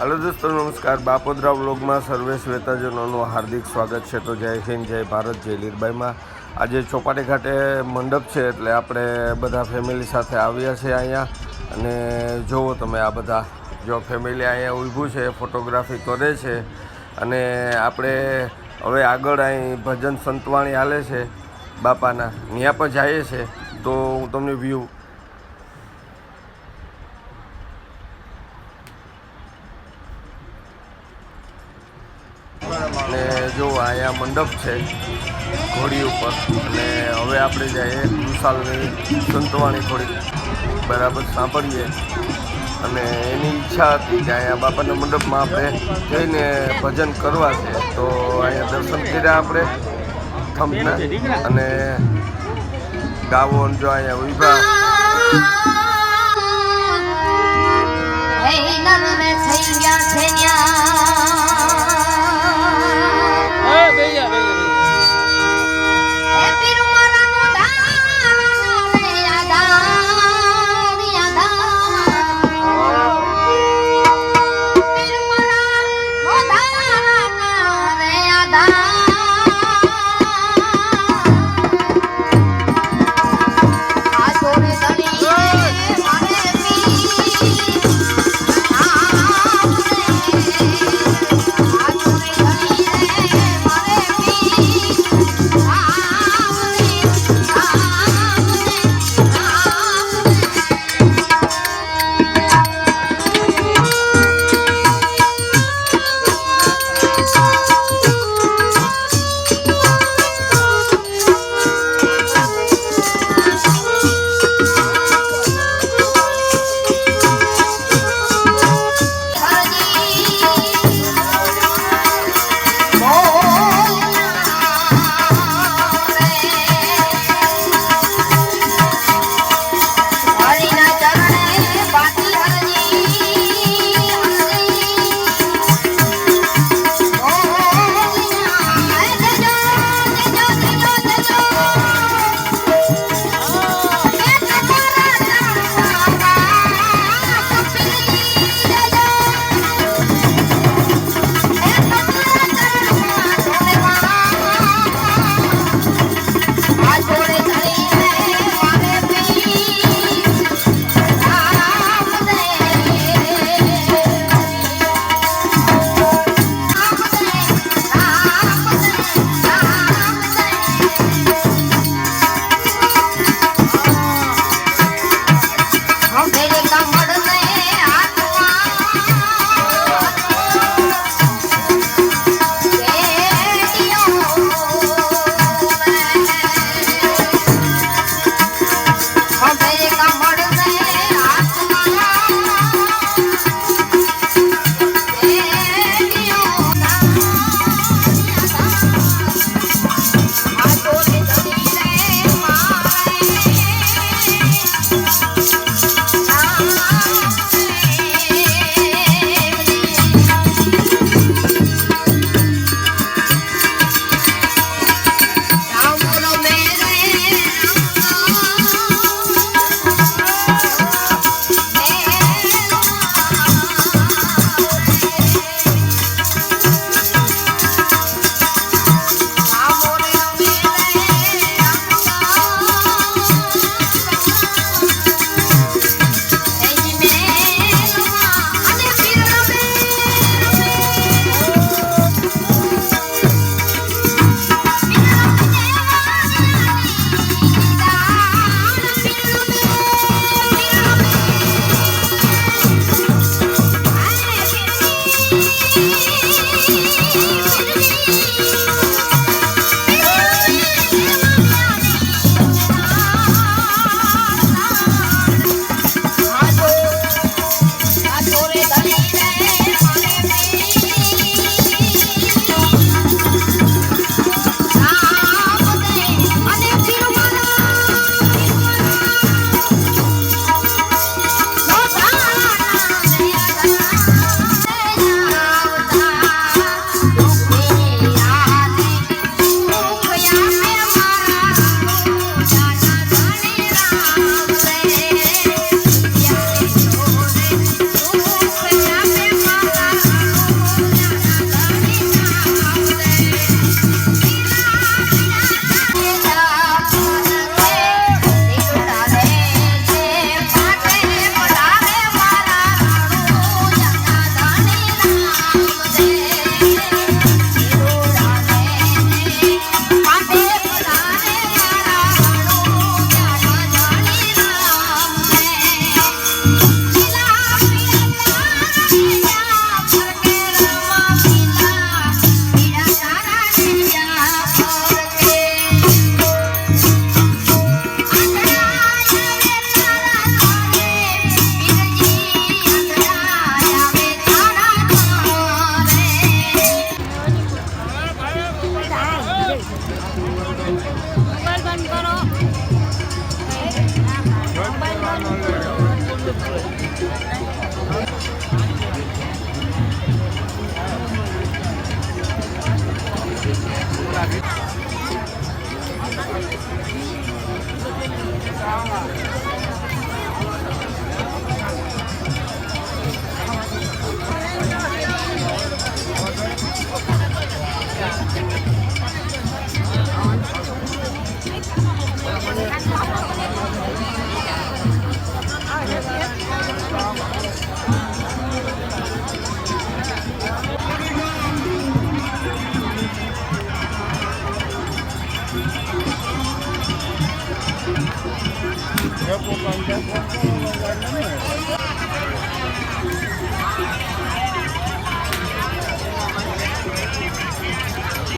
Hello दोस्तों नमस्कार। बापोद्रा व्लॉगમાં સર્વે શ્વેતાજનોનું હાર્દિક સ્વાગત છે। તો જય હિન્દ, જય ભારત, જય લીરબાઈમાં। આજે ચોપાટી ઘાટે મંડપ છે એટલે આપણે બધા ફેમિલી સાથે આવ્યા છે અહીંયા। અને જુઓ તમે આ બધા જો ફેમિલી અહીંયા ઊભું છે, ફોટોગ્રાફી કરે છે। અને આપણે હવે આગળ અહીં ભજન સંતવાણી હાલે છે બાપાના, ત્યાં પર જઈએ છે તો હું તમને વ્યૂ અને જો અહીંયા મંડપ છે ઘોડી ઉપર। અને હવે આપણે જઈએ ખુશાલની સંતવાણી થોડીક બરાબર સાંભળીએ। અને એની ઈચ્છા હતી કે અહીંયા બાપાના મંડપમાં આપણે જઈને ભજન કરવા છે, તો અહીંયા દર્શન કર્યા આપણે થંભના। અને ગાવો જો અહીંયા ઉભા Yo puedo cambiar.